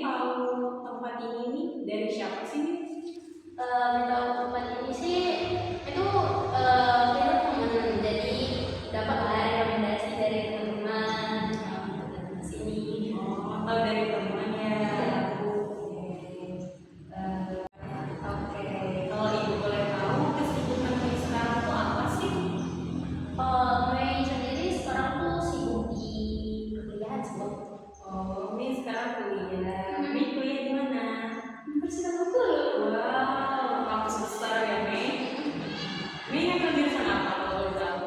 tahu tempat ini nih dari siapa sih nih? Tahu tempat ini sih itu kita teman, jadi dapat rekomendasi dari teman di sini. Oh, tahu dari temannya. Oke, kalau ibu boleh tahu kesibukan Mei sekarang tuh apa sih? Mei sendiri sekarang tuh sibuk di perkuliahan sih. Oh, Mei sekarang kuliah. Mei kuliah di mana? Universitas Bengkulu. Wow, kampus besar ya Mei. Mei ngambil jurusan apa kalau boleh tahu?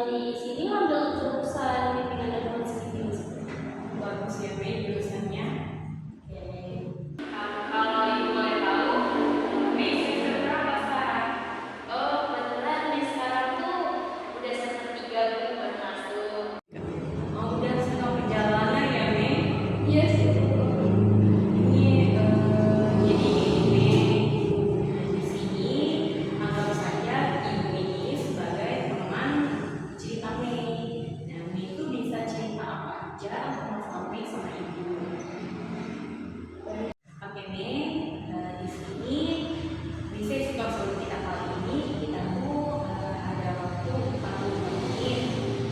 Di sini ngambil jurusan pimpinan dan konseling. Bagus ya Mei jurusannya. Oke. Kalau ibu boleh tahu, Mei semester berapa sekarang? Kebetulan Mei sekarang tuh udah semester 3 tuh baru masuk. Oh, udah sedang perjalanan ya Mei. Iya sih. Ini jadi Mei di sini anggap saja ibu ini sebagai teman cerita Mei. Nah, Mei itu bisa cerita apa aja masalah Mei sama ibu. Oke Mei, di sini di sesi konsul kita kali ini kita tuh ada waktu 40 menit.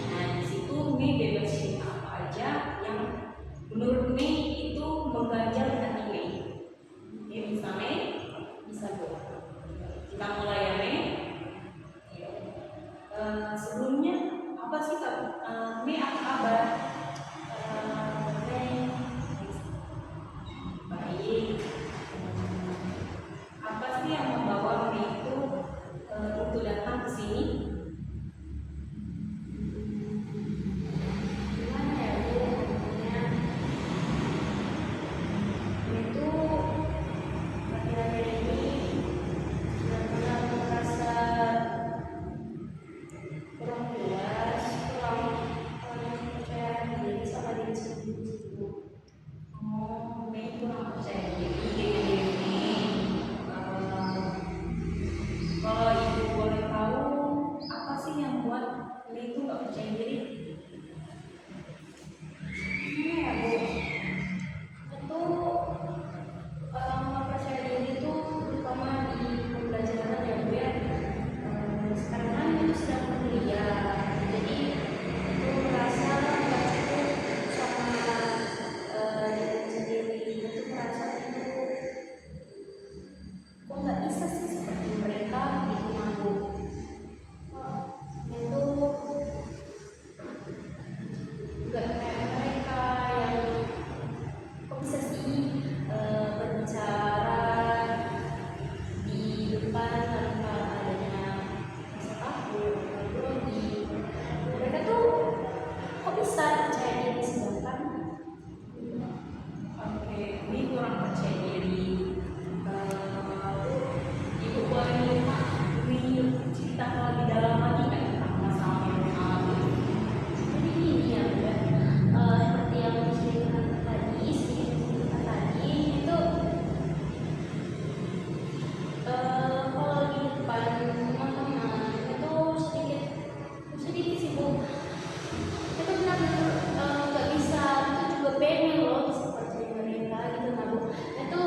Nah, di situ Mei bebas cerita apa aja yang menurut Mei itu mengganjal di hati Mei. Oke, bisa Mei? Bisa Bu. Kita mulai ya Mei. Sebelumnya apa sih Mei apa kabar? Mei Baik. Apa sih yang membawa Mei itu untuk datang ke sini? gimana ya Bu? Pokoknya itu akhir-akhir ini benar-benar merasa kurang puas, kurang percaya diri sama diri sendiri Bu. Oh, Mei kurang percaya diri dengan diri Mei. Kalau ibu boleh tahu, apa sih yang buat Mei itu nggak percaya diri? Gimana ya Bu? Itu nggak percaya diri itu terutama di pembelajaran ya Bu ya. Sekarang kan itu sedang kuliah, jadi itu merasa nggak cukup sama diri sendiri. Itu merasa itu kok nggak bisa sih seperti mereka gitu mampu. Itu nggak kayak mereka yang kok bisa sih berbicara di depan tanpa adanya rasa takut atau grogi. Mereka tuh kok bisa percaya diri sedangkan Oke, Mei kurang percaya diri. Ibu boleh minta Mei cerita lebih dalam lagi nggak tentang masalah yang mengalami? jadi ini ya Bu ya. Seperti yang diceritakan tadi, itu kalau di depan teman-teman itu sedikit sih Bu. Itu benar-benar nggak bisa, itu juga pengen loh bisa percaya mereka gitu nah Bu. Itu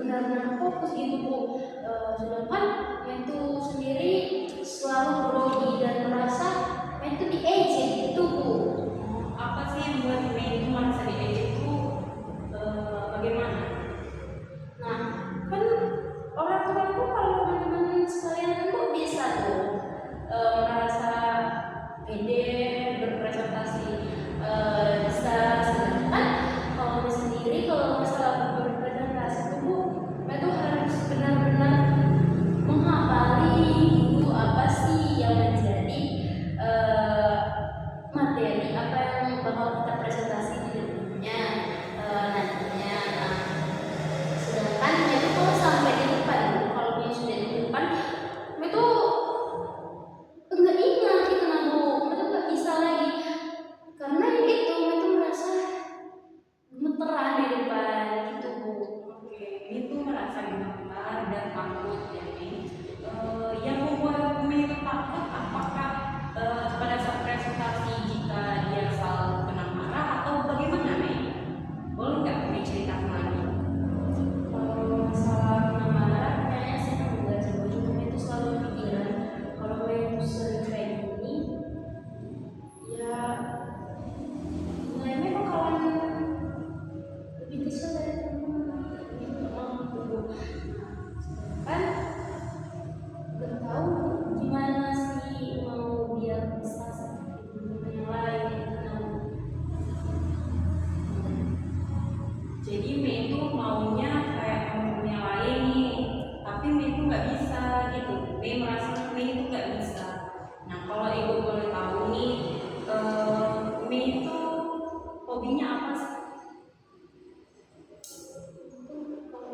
benar-benar fokus gitu Bu. Sedangkan itu sendiri selalu grogi dan merasa itu diejek gitu Bu. Apa sih yang buat Mei itu merasa diejek itu bagaimana? Nah, kan orang tuaku kalau teman-teman sekalian kan kok bisa tuh merasa pede berpresentasi bisa, sedangkan kalau aku sendiri kalau masalah berpresentasi itu Bu, itu harus benar-benar menghafali dulu apa sih yang menjadi materi apa yang bakal kita presentasi di depannya nantinya. Nah, sedangkan itu kalau sampai di depan, kalau dia sudah di depan, itu enggak ingat gitu nah Bu, itu enggak bisa lagi karena itu merasa gemeteran di depan gitu Bu. Oke, itu merasa gemetar dan takut ya Mei. Yang membuat Mei itu takut apakah pada saat presentasi jika dia selalu kena marah atau bagaimana Mei? Boleh nggak Mei ceritakan lagi? Kalau masalah marah kayaknya sih enggak sih Bu, cuma itu selalu pikiran kalau gue itu sering kayak gini ya nilainya bakalan lebih kecil dari teman-teman gitu Bu. Kan nggak tahu gimana sih mau biar bisa seperti teman yang lain gitu. Jadi Mei itu maunya kayak temen yang lain nih, tapi Mei itu nggak bisa gitu. Mei merasa Mei itu nggak bisa. Nah kalau ibu boleh tahu nih, Mei itu hobinya apa sih? Itu kalau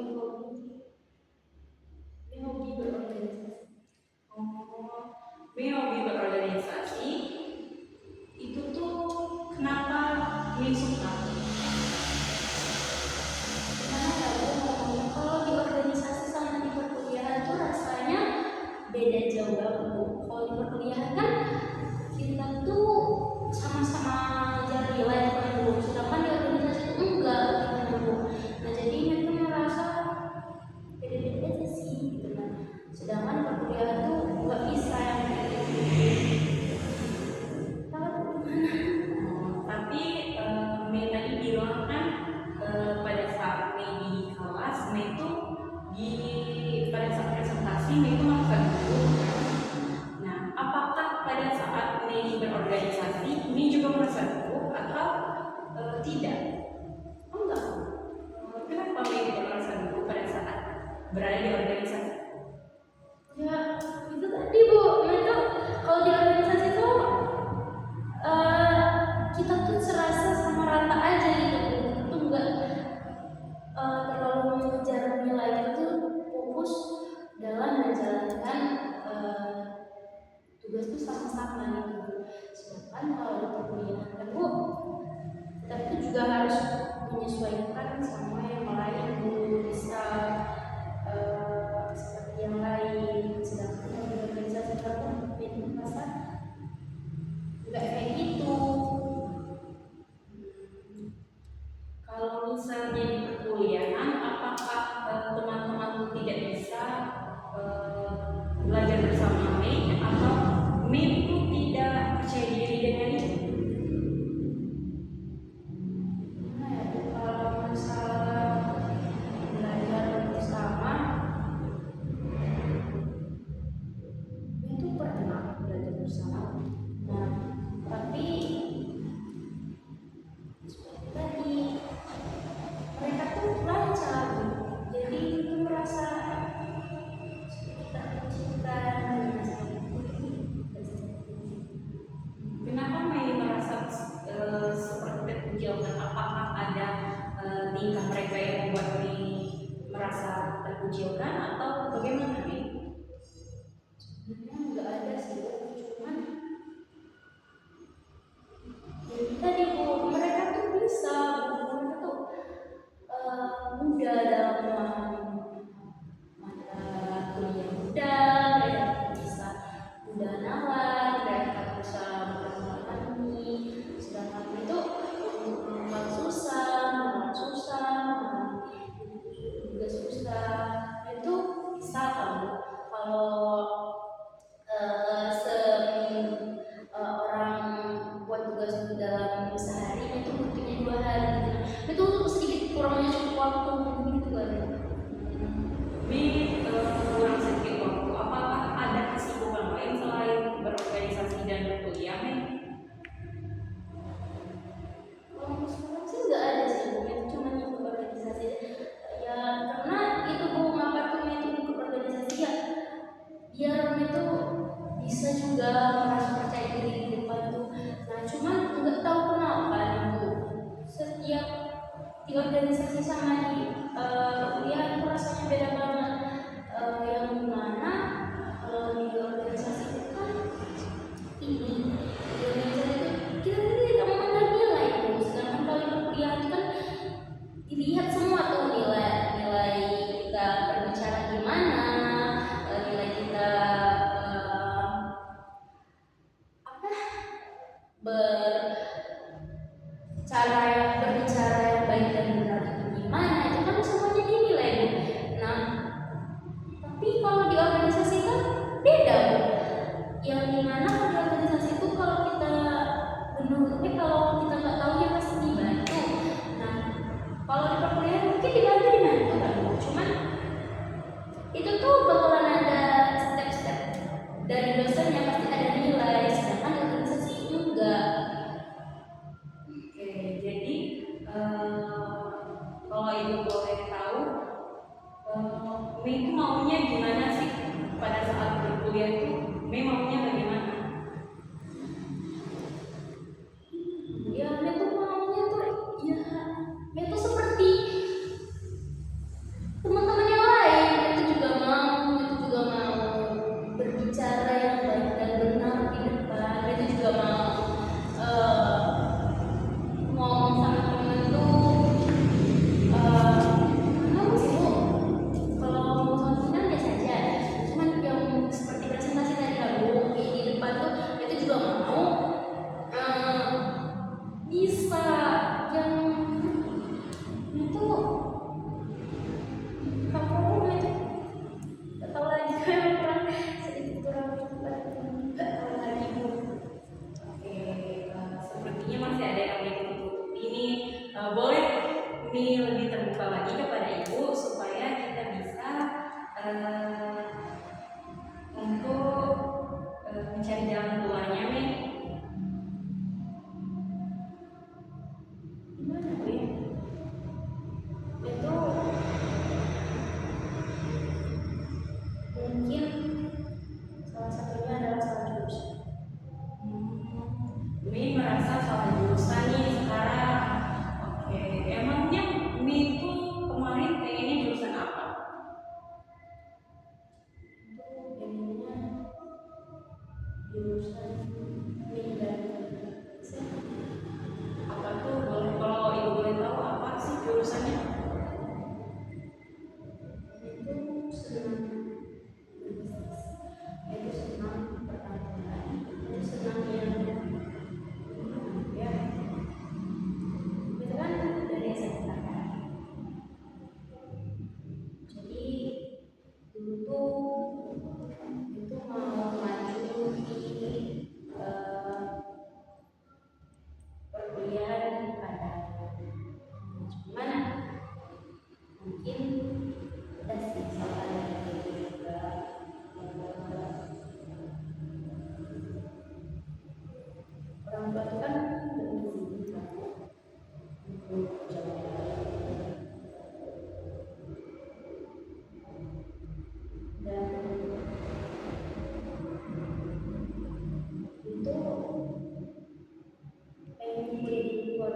hobi berorganisasi. Oh, Mei hobi berorganisasi. Itu tuh kenapa Mei suka? Karena ya Bu, ngomongnya kalau di organisasi sama di perkuliahan tuh rasanya beda jauh banget Bu. Kalau di perkuliahan kan kita tuh sama-sama ngejar nilai kan Bu, sedangkan di organisasi itu enggak gitu Bu. Nah jadi mereka merasa beda-beda aja sih gitu kan. Sedangkan di perkuliahan tuh nggak bisa yang kayak gitu. Tahu gimana? Tapi Mei tadi bilang kan pada saat Mei di kelas, Mei itu pada saat presentasi Mei itu merasa gugup. Nah, apakah pada saat Mei berorganisasi, Mei juga merasa gugup atau tidak? Enggak. Kenapa Mei tidak merasa gugup pada saat berada di organisasi? Ya itu tadi Bu, itu kalau di organisasi tuh kita tuh serasa sama rata aja gitu Bu. Kita tuh enggak terlalu mengejar nilai, kita tuh fokus dalam menjalankan tugas tuh sama-sama gitu Bu. Sedangkan kalau di perkuliahan kan Bu, kita tuh juga harus menyesuaikan sama yang lain Bu, bisa seperti yang lain. Sedangkan kalau di organisasi aku beda merasa nggak kayak gitu. Kalau misalnya di perkuliahan, apakah teman-teman tidak bisa belajar bersama Mei atau Mei itu tidak percaya diri dengan itu? Gimana ya Bu, kalau masalah belajar bersama itu pernah belajar bersama. Nah, tapi seperti tadi mereka tuh lancar, jadi itu merasa kita kesulitan. Kenapa Mei merasa seperti terkucilkan? Apakah ada tingkah mereka yang membuat Mei merasa terkucilkan atau bagaimana Mei? Sebenarnya nggak ada sih Bu, cuman jadi tadi Bu, mereka tuh bisa, mereka tuh mudah dalam memahami mata kuliah mudah, mereka bisa mudah nalar, mereka bisa mudah memahami. Sedangkan itu untuk membuat susah, memahami itu juga susah. ya di organisasi sama di kuliah itu rasanya beda banget. Yang mana kalau di organisasi itu kan ini di organisasi itu kita tidak memandang nilai tuh, sedangkan kalau di kuliah itu kan dilihat semua tuh nilai kita berbicara gimana, nilai kita apa berbicara yang baik dan benar itu gimana, itu kan semuanya dinilai Bu. Nah tapi kalau di organisasi kan beda Bu, yang dimana kalau di organisasi itu kalau kita kalau kita nggak tahu ya pasti dibantu. Nah kalau di perkuliahan mungkin dibantu kan Bu, cuman itu tuh bakalan ada step-step dari dosen yang pasti ada nilai, sedangkan di organisasi enggak. Oke, jadi kalau ibu boleh tahu, Mei itu maunya gimana sih pada saat berkuliah itu? Mei maunya bagaimana? Ya itu maunya tuh ya itu seperti teman-teman yang lain, itu juga mau berbicara yang baik dan benar di depan, itu juga mau ngomong sama temen tuh apa sih Bu, kalau ngomong sama temen biasa aja, cuman yang seperti presentasi tadi Bu di depan tuh itu juga mau bisa yang itu kamu itu nggak tahu lagi kurang sedikit kurang nggak tahu lagi Bu. Oke, sepertinya masih ada yang ditutup ini. Boleh Mei lebih terbuka lagi kepada ibu supaya kita bisa untuk mencari jalan keluarnya, Mei. Gimana Bu ya? Itu mungkin salah satunya adalah salah jurusan. Mei merasa salah jurusan nih sekarang. Oke, emangnya Mei itu kemarin pengennya jurusan apa? Itu pengennya jurusan media. Apa tuh? Boleh kalau ibu boleh tahu apa sih jurusannya? Itu senang berbisnis, itu senang pertanian, itu senang yang ya itu kan dari SMK kan. Jadi dulu tuh itu mau maju di perkuliahan di Padang, cuman mungkin ada sih salah dari juga orang tua itu kan mengizinkan untuk jalan-jalan dan itu pengen jadi luar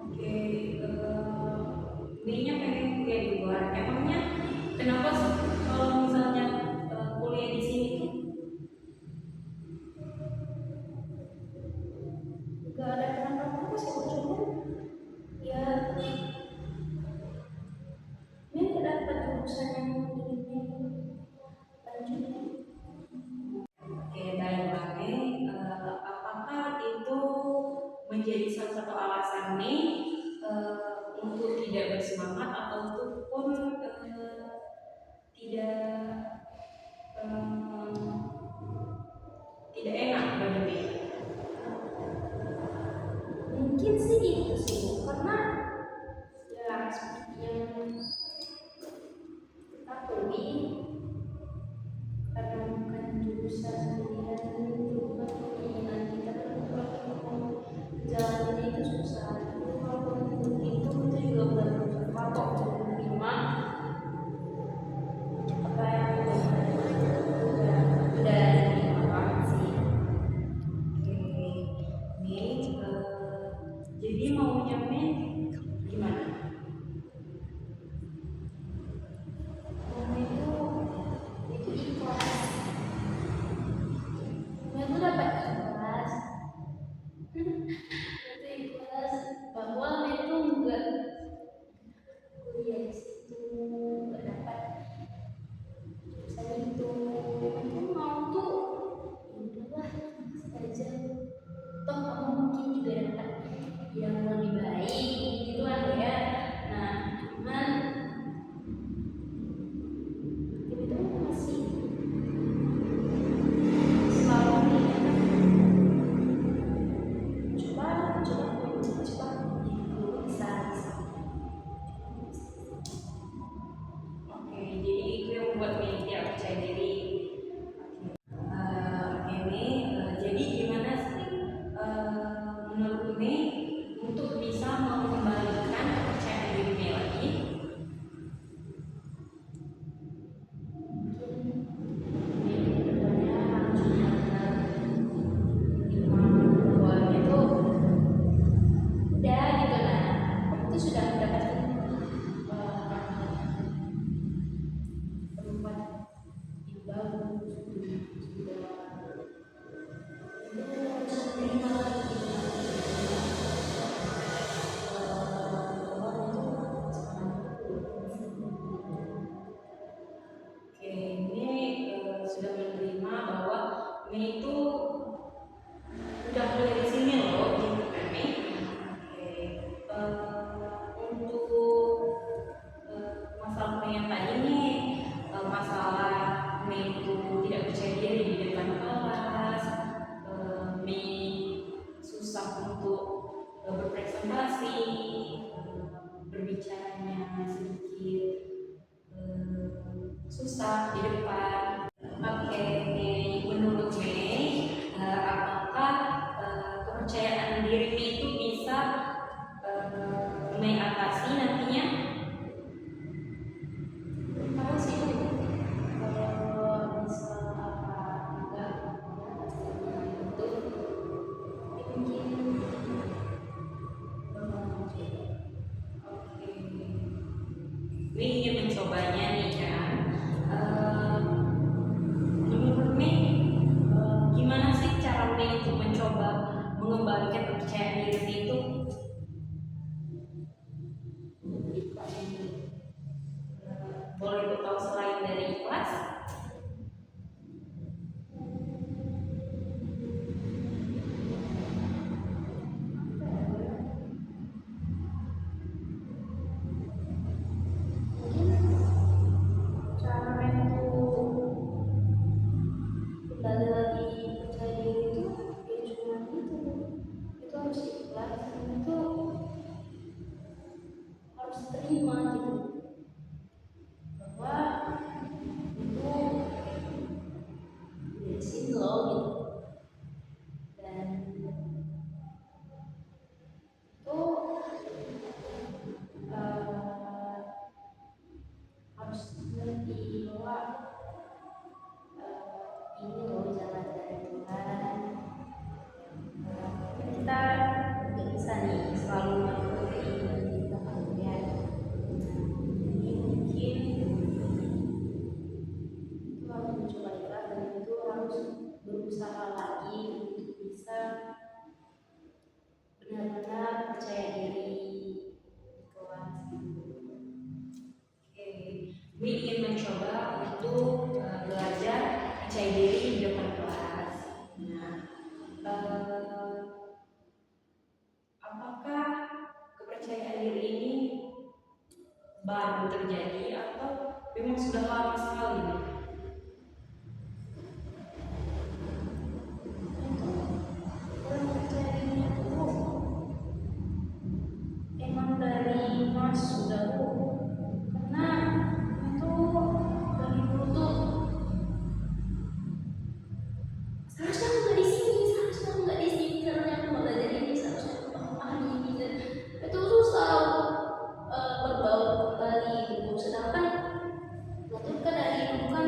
Oke, Mei-nya pengen kuliah di luar. Emangnya kenapa sih kalau misalnya kuliah di sini tuh? gak ada kenapa-kenapa sih cuman ya ini dapat jurusan yang ini lanjut. Oke, baiklah Mei. Apakah itu menjadi salah satu alasan Mei untuk tidak bersemangat ataupun tidak enak bagi Mei? Mungkin sih itu sih karena ya seperti yang ketahui karena bukan jurusan pilihan juga keinginan kita kan kalau mau jalan itu susah. Kalau itu juga bukan kapok untuk menerima apa yang udah diterima sih. Oke, Mei maunya Mei gimana? Mama itu ikhlas. Mama itu dapat ikhlas. Itu ikhlas bahwa Mama itu enggak kuliah di situ, enggak dapat jurusan itu. Mama itu mau tuh, ya udahlah, saja. Toh kamu mungkin juga dapat yang lebih baik, gitu lah ya. Nah, cuman itu masih selalu mengingatkan, coba dulu bisa. Oke, jadi itu yang membuat Mei tidak percaya diri. Oke, Mei, jadi gimana sih menurut Mei untuk bisa mengembalikan kepercayaan diri Mei lagi? Oke, Mei sudah menerima bahwa Mei itu udah kuliah di sini loh, gitu kan Mei? Oke, untuk masalah Mei yang tadi nih, masalah Mei itu tidak percaya diri di depan kelas, Mei susah untuk berpresentasi, berbicaranya sedikit susah di depan. Oke, Mei, menurut Mei, apakah kepercayaan diri Mei itu bisa Mei atasi nantinya? Kalau sih kalau bisa enggak itu mungkin Oke, Mei ingin mencobanya nih kan. Menurut Mei, gimana sih cara Mei untuk mencoba mengembalikan kepercayaan diri Mei itu? Boleh ibu tahu selain dari ikhlas? cara itu kembali lagi percaya diri itu ya cuma itu harus ikhlas dan itu harus terima gitu bahwa itu dari sini loh gitu dan itu harus ngerti bahwa ini loh jalan dari Tuhan. Kita nggak bisa nih selalu melakukan keinginan kita kan ya. Jadi mungkin itu harus mencoba ikhlas dan itu harus berusaha lagi untuk bisa benar-benar percaya diri di kelas. Oke, Mei ingin mencoba untuk belajar percaya diri di depan kelas. Nah, apakah kepercayaan diri ini baru terjadi atau memang sudah lama sekali nih? Orang percaya dirinya itu emang dari Mas dahulu karena itu dari dulu tuh seharusnya aku nggak di sini, seharusnya aku nggak di sini karena aku nggak belajar ini, seharusnya aku paham ini dan itu susah untuk berbaur kembali gitu. Sedangkan waktu itu kan dari dulu kan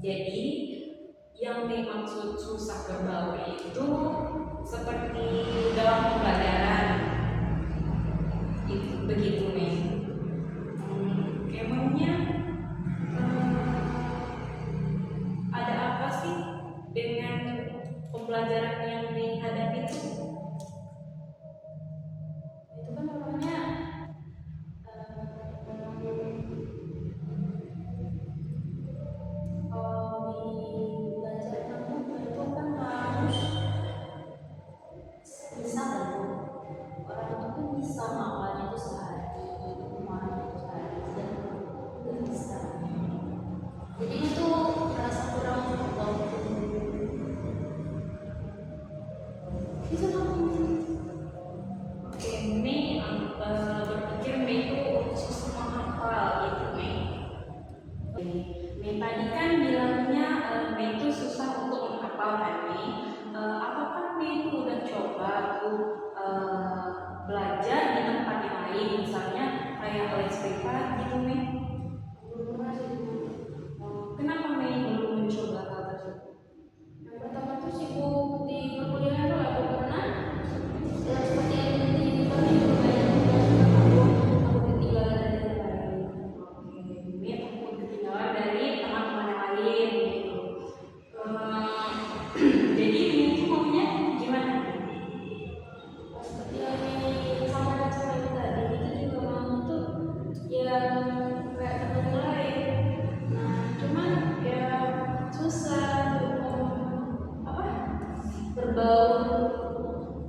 Jadi yang dimaksud susah berbaur itu seperti dalam pembelajaran itu begitu nih. Emangnya ada apa sih dengan pembelajaran yang dihadapi itu? Itu kan namanya kalau di belajar kamu itu kan harus bisa kan Bu? Orang itu kan bisa makannya itu sehari, kemarin itu sehari, dan nggak bisa. Jadi itu merasa kurang waktu. Bisa kamu Oke, Mei berpikir Mei itu susah menghafal gitu Mei. Mei tadi kan bilangnya Mei itu susah untuk menghafal kan Mei. Apakah Mei itu udah coba tuh belajar di tempat yang lain, misalnya kayak les privat gitu Mei? belum masih. Kenapa Mei belum mencoba hal tersebut? Yang pertama tuh sibuk di perkuliahan tuh aku karena ya, seperti yang di tadi banyak aku ketinggalan dari yang lain. Oke, Mei takut ketinggalan dari teman-teman yang lain gitu. Jadi Mei itu maunya gimana? Seperti yang disampaikan sama ibu tadi itu juga mau tuh yang kayak teman yang lain. Nah cuman ya susah untuk apa berbaur.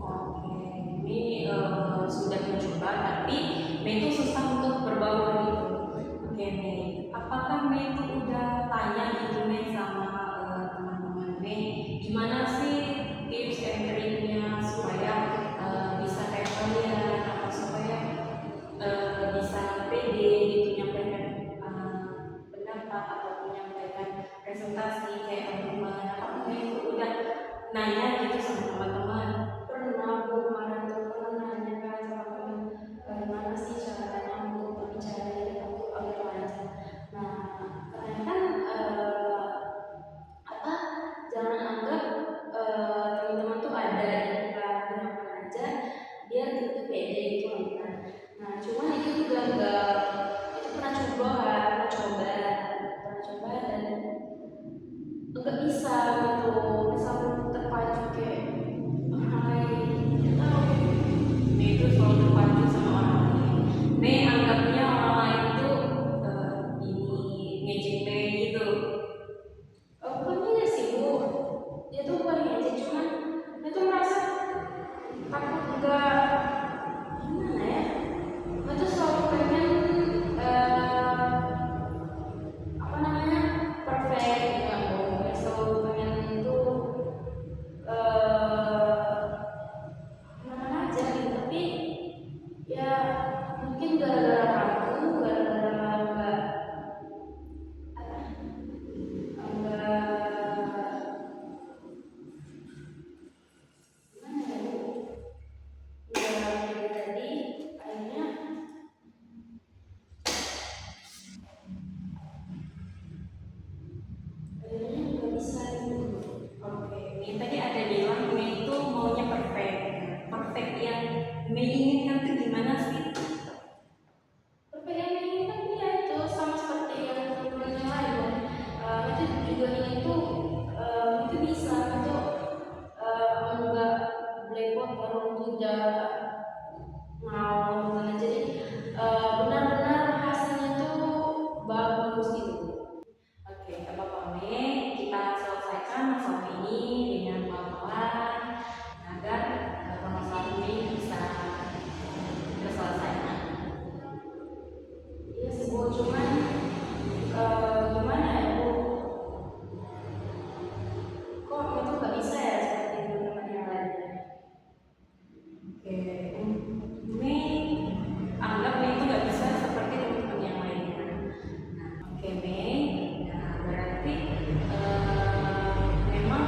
Oke, ini sudah mencoba, tapi Mei itu susah untuk berbaur gitu. Oke, Mei, apakah Mei itu udah tanya gitu Mei sama teman-teman Mei, gimana sih tips and triknya supaya bisa kayak kalian, atau supaya bisa pede gitu nyampaikan pendapat atau menyampaikan presentasi kayak teman-teman. Apakah Mei itu udah nanya gitu sama teman-teman? Pernah aku kemarin tuh pernah nanya kan sama teman bagaimana sih caranya untuk berbicara dan untuk agar lancar. Nah karena kan apa jangan anggap teman-teman tuh ada yang gunakan aja biar kita tuh pede gitu kan. Nah cuman itu juga enggak itu pernah coba dan enggak bisa gitu misal terpacu kayak hai kita tahu Mei itu selalu terpacu sama orang lain. Mei anggapnya orang lain itu ini ngejek Mei gitu. bukan ini sih Bu dia tuh bukan aja cuman dia tuh merasa takut enggak gimana ya dia tuh selalu pengen apa namanya perfect gitu kan Bu dia selalu pengen itu mana aja gitu tapi ya mungkin gara-gara ragu gara-gara enggak gimana ya Bu ya tadi akhirnya nggak bisa gitu. Oke, Mei tadi ada bilang Mei itu maunya perfect. Perfect yang Mei inginkan itu gimana sih? Perbedaan ini kan dia itu sama seperti yang teman-teman yang lain kan. Itu juga ini tuh itu bisa itu enggak blepot kalau tidak mau gimana jadi benar-benar hasilnya tuh bagus gitu. Oke, gak apa-apa Mei, kita selesaikan masalah ini dengan pelan-pelan agar permasalahan Mei bisa terselesaikan. Iya sih Bu, cuman gimana ya Bu? Kok itu nggak bisa ya seperti teman-teman yang lainnya? Oke, Mei anggap Mei itu nggak bisa seperti teman-teman yang lainnya. Nah, oke Mei, nah berarti memang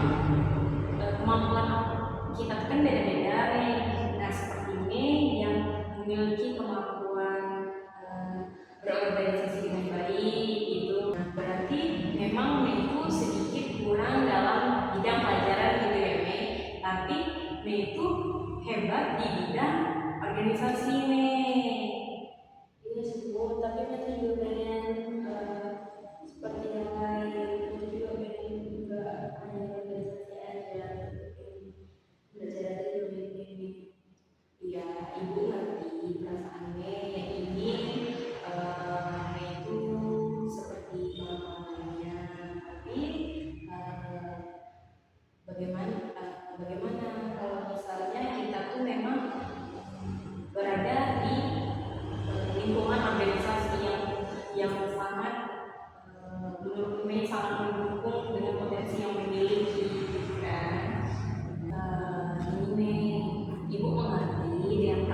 kemampuan kita itu kan beda-beda Mei. Nah seperti Mei yang memiliki kemampuan berorganisasi dengan baik itu, nah berarti memang Mei itu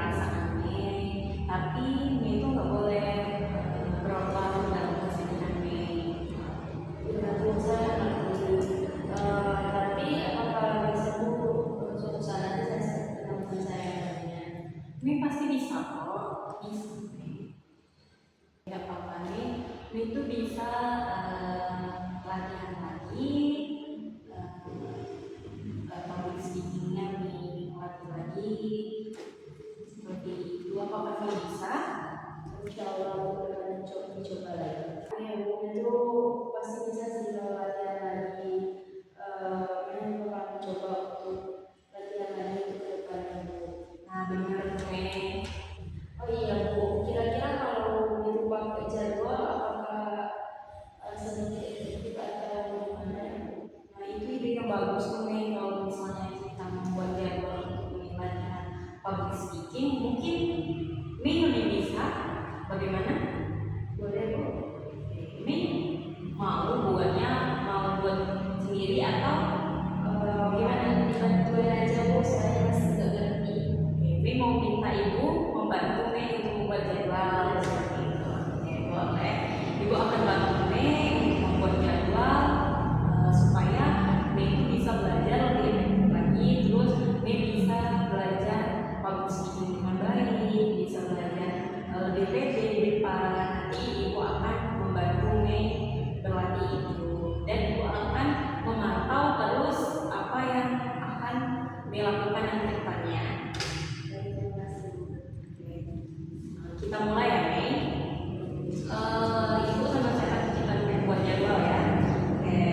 perasaan Mei, tapi Mei itu nggak boleh berlarut dalam kesedihan Mei. Ya, bisa tapi apakah bisa suatu saat nanti saya teman saya Mei pasti bisa kok, bisa Mei. Nggak apa-apa Mei, Mei itu bisa latihan lagi, public speakingnya Mei latih lagi, seperti itu. Apakah Mei bisa? insya Allah akan coba lagi. Ya, itu pasti bisa sih kalau latihan lagi. Memang bakal coba untuk latihan lagi untuk ke depannya Bu. Nah benar Mei. Oh iya Bu, kira-kira kalau itu pakai jadwal apakah sedikit efektif atau gimana ya Bu? Nah itu ide yang bagus tuh Mei, kalau misalnya kita membuat jadwal untuk latihan public speaking, mungkin Mei lebih bisa. Bagaimana? Boleh Bu? Mei mau buat sendiri atau Gimana? Dibantuin aja Bu, saya masih nggak ngerti. Mei mau minta ibu membantu Mei untuk membuat jadwal seperti itu. Oke, boleh. Ibu akan bantu Mei untuk membuat jadwal supaya Mei itu bisa belajar lebih efektif lagi, terus Mei bisa belajar public speaking dengan baik, bisa belajar lebih pede di depan. Nanti ibu akan membantu Mei berlatih itu, dan ibu akan memantau terus apa yang akan Mei lakukan nanti ke depannya. Terima kasih. Kita mulai ya Mei. Ibu sama saya kita buat jadwal ya. Oke.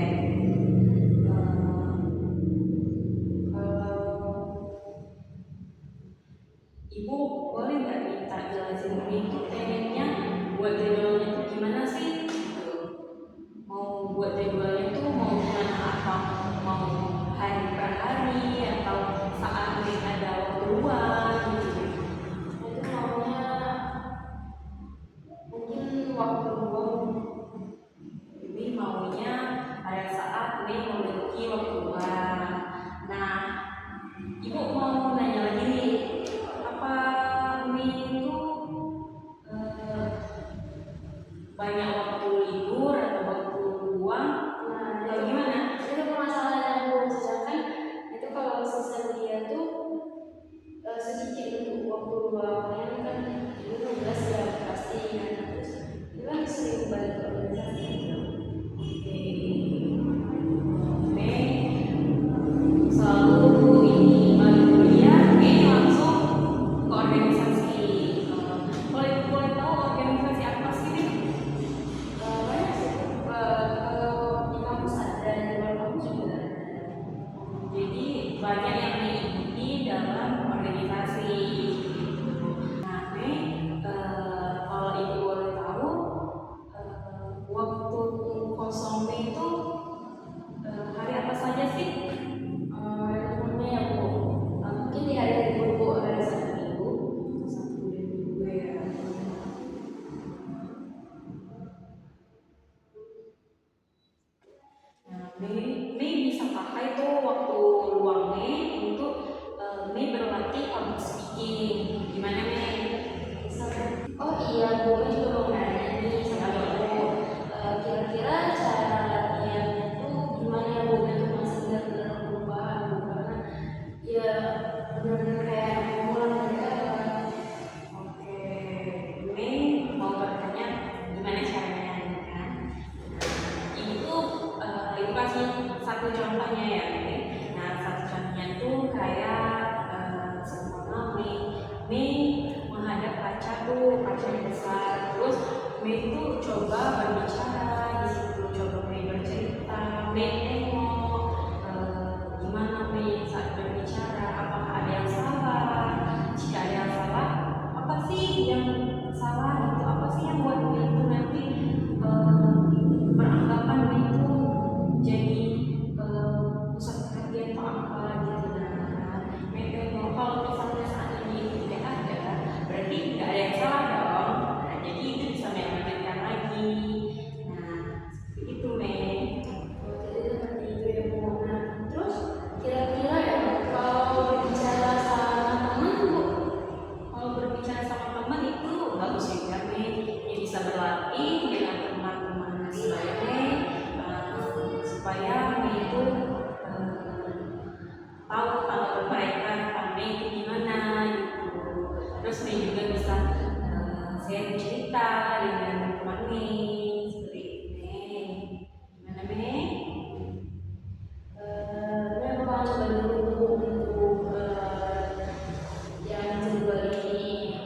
Ibu boleh nggak minta jelasin Mei itu pengennya buat jadwalnya itu gimana sih? Gitu. Mau buat jadwalnya tuh mau gimana, atau mau hari per hari atau saat Mei ada waktu luang gitu. Itu maunya mungkin waktu luang. Mei maunya pada saat Mei memiliki waktu luang. Nah, ibu mau nanya lagi nih, apa Mei itu banyak waktu libur atau waktu luang? Nah, Atau gimana? itu permasalahan yang belum selesai. Itu kalau sisa dia tuh sedikit untuk waktu luangnya kan itu tugas ya pasti kan, terus itu kan sering balik ke organisasi. Mei selalu ini balik kuliah, Mei langsung ke organisasi. Boleh tahu organisasi apa sih Mei? Banyak sih kalau di kampus ada, di luar kampus juga ada. Jadi banyak yang diikuti dalam organisasi. Nah, Mei, kalau ibu boleh tahu, waktu kosong Mei itu hari apa saja sih? Liburnya ya Bu, mungkin di hari libur Bu, hari Sabtu Minggu. Sabtu dan Minggu ya. Nah, Mei bisa pakai tuh waktu luang Mei untuk Mei berlatih public speaking. Gimana Mei? Oh iya Bu, ini juga mau nanya nih sama Bu. Kira-kira cara latihannya tuh gimana ya Bu? Itu masih benar-benar perubahan Bu, karena ya benar-benar kayak mengulang dari awal. Oke, Mei mau bertanya gimana caranya gitu kan? Itu ibu kasih satu contohnya ya Mei. Nah satu contohnya tuh kayak seumpama Mei menghadap kaca tuh, kaca yang besar, terus Mei tuh coba berbicara di situ, coba Mei bercerita, Mei tengok gimana Mei saat berbicara, apakah ada yang salah, jika ada yang salah, apa sih yang salah itu, apa sih yang buat Mei itu nanti beranggapan Mei itu jadi pusat perhatian atau apa gitu. Nah, Mei tengok kalau misalnya saat ini tidak ada, berarti tidak ada yang salah dong. Nah, jadi itu bisa Mei lanjutkan lagi. Nah, seperti itu Mei. Jadi seperti itu ya Bu. Nah, terus kira-kira ya kalau bicara sama Terus Mei juga bisa share cerita dengan teman Mei seperti itu. Mei, gimana Mei? Saya bakal coba dulu untuk yang kedua ini,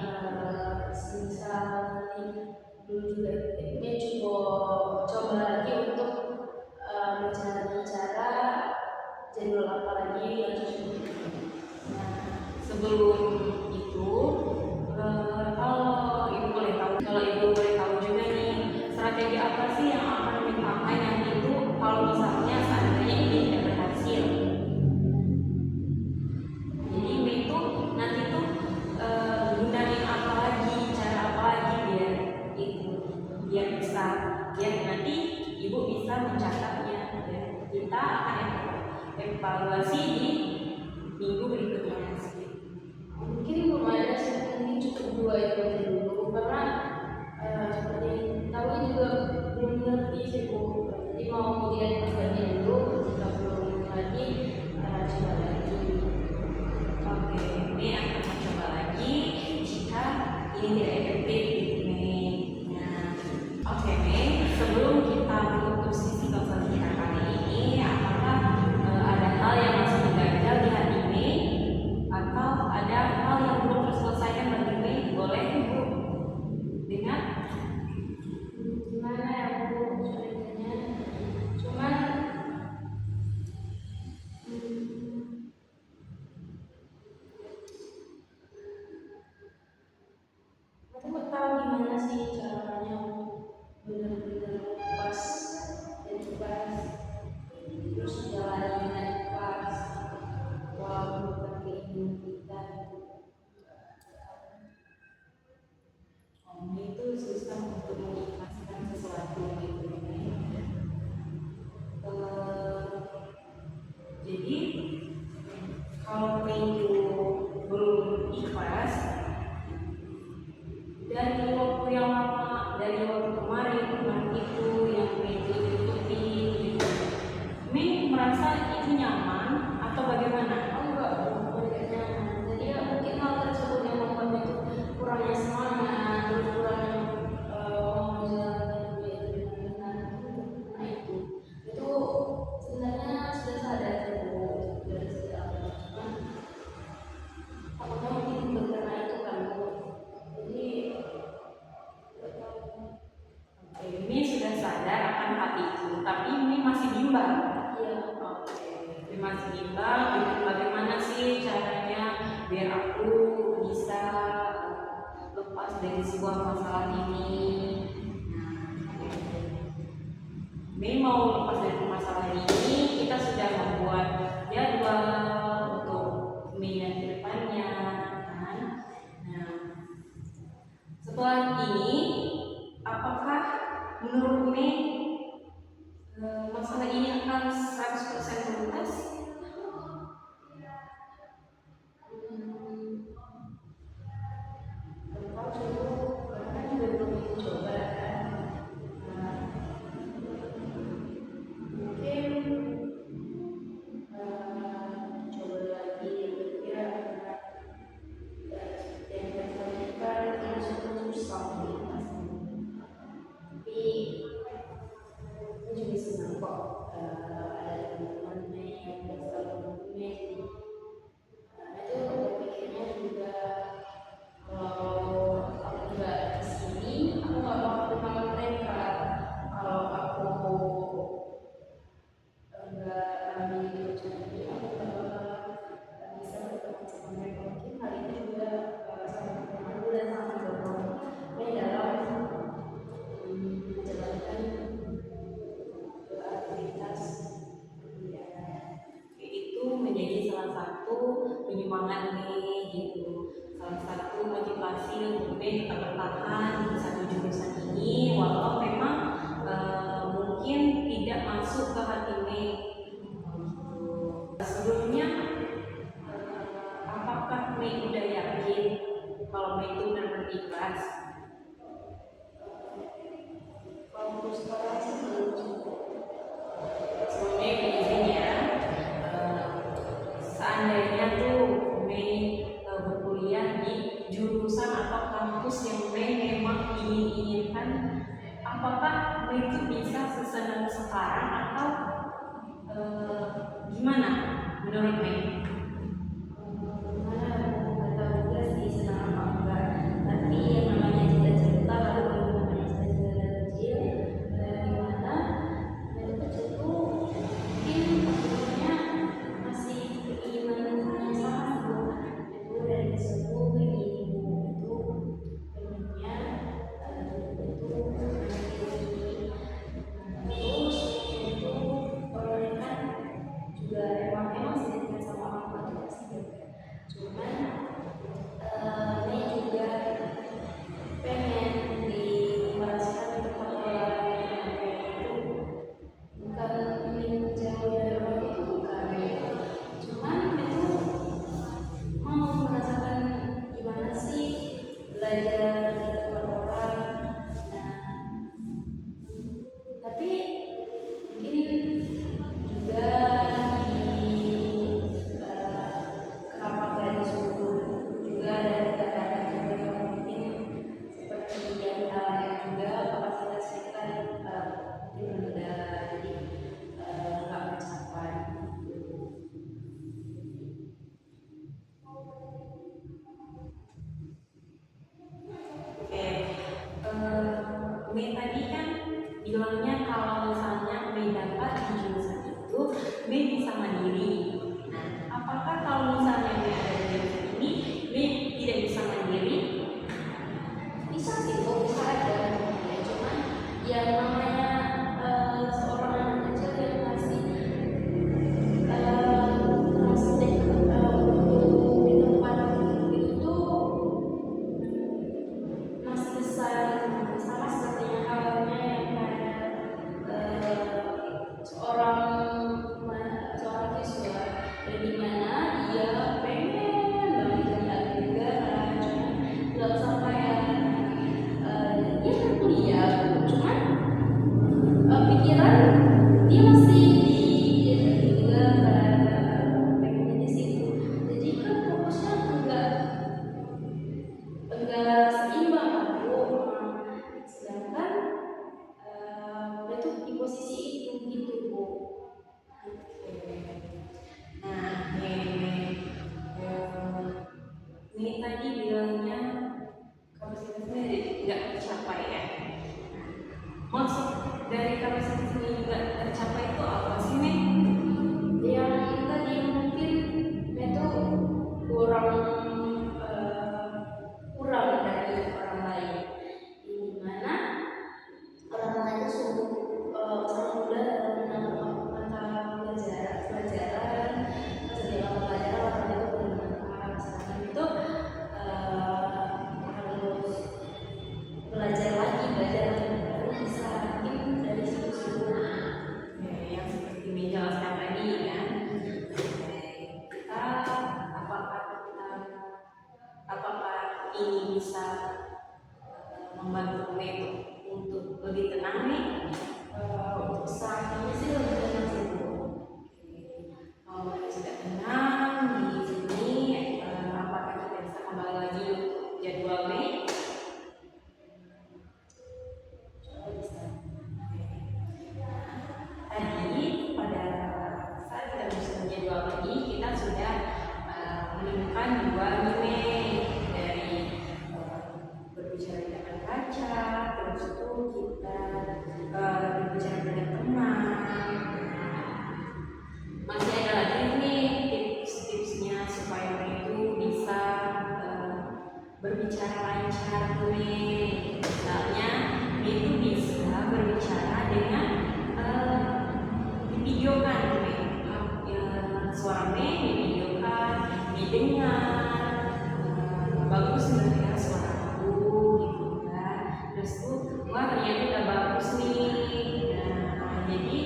semisal nanti dulu juga dia coba lagi untuk mencari cara jadwal apa lagi yang cocok. Nah, sebelum itu, kalau ibu boleh tahu juga nih, strategi apa sih yang akan dipakai nanti itu kalau misalnya seandainya ini tidak berhasil. Jadi Mei itu nanti tuh gunain apa lagi, cara apa lagi biar bisa, biar nanti ibu bisa mencatatnya dan kita akan evaluasi di minggu berikutnya. Mungkin belum ada sih, mungkin cukup dua itu aja dulu karena seperti tahu juga belum ngerti sih Bu. Jadi mau dilihat pertanyaan dulu, jika belum lagi coba lagi. Oke, ini akan mencoba lagi jika ini tidak efektif gitu Mei. Nah, oke Mei, sebelum kita menutup sisi konseling kita kali ini, apakah ada hal yang masih mengganjal di hati Mei atau ada hal yang belum terselesaikan bagi Mei? Boleh Ibu dengar? Gimana ya Bu ceritanya? Cuman aku nggak tahu gimana sih caranya untuk benar-benar pas dan pas terus jalan dengan pas walaupun bukan keinginan kita. Mei itu susah untuk mengikhlaskan sesuatu gitu Mei. Jadi kalau Mei itu belum ikhlas dari waktu yang lama, dari waktu kemarin itu yang Mei itu ikuti gitu. Mei merasa itu nyaman atau bagaimana? Oh enggak, bukan nyaman. Jadi ya mungkin hal tersebut yang membuat itu kurangnya semangat, terus kurangnya menjalankan dia dengan benar. Nah itu sebenarnya sudah sadar Bu dari sejak awal. Cuman takutnya mungkin karena itu kan Bu. Jadi nggak tahu. Oke, Mei sudah sadar akan hal itu, tapi Mei masih bimbang. Iya. Oke, Mei masih bimbang bagaimana sih caranya biar aku bisa lepas dari sebuah masalah ini. Nah, Mei mau lepas dari masalah ini, kita sudah membuat jadwal untuk Mei dan ke depannya kan. Nah, setelah ini apakah menurut Mei masalah ini akan 100% tuntas? Tahu sih Bu, karena juga belum coba kan. Nah, mungkin coba lagi kira-kira yang terlakukan itu susah tapi aku juga senang kok ada teman-teman yang selalu mendukungnya. Jadi itu berpikirnya juga kalau aku nggak di sini aku nggak mau ketemu mereka. Kalau aku nggak ambil keputusan ini aku nggak bakal bisa ketemu sama mereka. Mungkin hal ini juga sangat membantu dan sangat mendorong saya dalam menjalankan aktivitas Itu menjadi salah satu penyemangat Mei gitu, salah satu motivasi untuk Mei tetap bertahan di satu jurusan ini walau memang mungkin tidak masuk ke hati Mei gitu. Sebelumnya apakah Mei udah yakin kalau Mei itu benar-benar ikhlas? kalau sekarang sih belum cukup. Sebelumnya izin ya, seandainya tuh Mei berkuliah di jurusan atau kampus yang memang inginkan, apakah itu bisa sesenang sekarang atau gimana menurut Mei? Nggak tahu juga sih senang apa enggak, tapi yang namanya cita-cita kalau namanya cita-cita dari kecil gimana dari kecil tuh mungkin sebenarnya masih keinginan yang sama tuh, itu dari kecil tuh pengen itu pengennya itu terus itu kalau kan juga emang sih dekat sama orang tua tuh pasti cuman ini juga pengen dimeraskan di tempat olahraga itu bukan ingin jauh dari orang itu bukan, cuman itu mau merasakan gimana sih belajar di tempat orang. Nah, tapi mungkin juga kenapa gak disuruh juga dari kakak juga yang mungkin seperti yang juga kapasitas kita mungkin rendah jadi nggak mencapai. Oke, Mei tadi kan bilangnya kalau misalnya Mei dapat di jurusan itu, Mei bisa mandiri. Nah, apakah kalau misalnya Mei ada di jurusan ini, Mei tidak bisa mandiri? Bisa sih kok, bisa aja ya, cuman yang namanya seorang anak kecil yang masih masih di tempat itu tuh masih besar, sama sepertinya halnya yang kayak seorang seorang siswa dan dimana dia pengen banget jadi juga kan, cuman belum sampai dia kan kuliah, cuman pikiran dia masih di juga pengen di situ, jadi kan fokusnya enggak seimbang aku, sedangkan dia tuh di posisi itu gitu Bu. Nah, Mei tadi bilangnya kapasitasnya nggak tercapai ya. Maksud dari kapasitasnya nggak tercapai itu apa sih, Mei? Yang tadi mungkin itu kurang kurang dari orang lain, di mana orang lain itu sungguh sangat mudah dalam mata pelajaran pas di dalam pelajaran orang itu bermanfaat, sedangkan itu harus belajar lagi baru bisa mungkin dari situ-situ. Yang seperti Mei jelaskan tadi kan. Kita apakah ini bisa membantu Mei untuk lebih tenang nih? Untuk saat ini sih lebih tenang sih Bu. Kalau Mei sudah tenang di sini, apakah kita bisa kembali lagi untuk jadwal Mei? Tadi pada saat kita menyusun jadwal lagi, kita sudah menemukan dua nilai dari berbicara di depan kaca, terus itu kita berbicara dengan teman. Masih ada lagi nih tips-tipsnya supaya Mei itu bisa berbicara lancar nih. Misalnya Mei itu bisa berbicara dengan divideokan Mei, suara Mei divideokan, didengar bagus mendengar suara aku gitu kan. Terus tuh wah ternyata udah bagus nih. Nah, jadi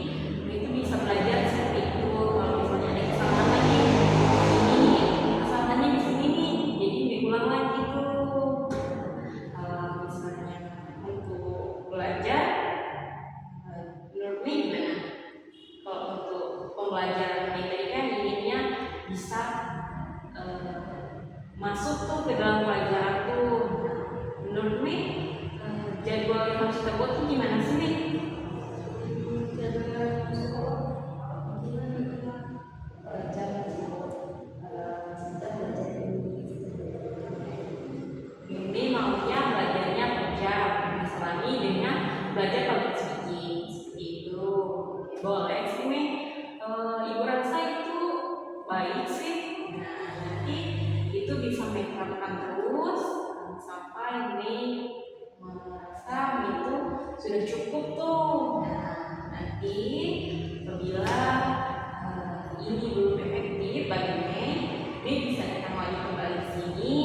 Mei itu bisa belajar seperti itu. Kalau misalnya ada kesalahan lagi, ini kesalahannya di sini nih, jadi Mei ulang lagi tuh. Misalnya untuk belajar, menurut Mei gimana? Kalau untuk pembelajaran Mei tadi kan inginnya bisa merasa itu sudah cukup tuh. Nah, nanti apabila ini belum efektif bagi Mei bisa kita maju kembali ke sini.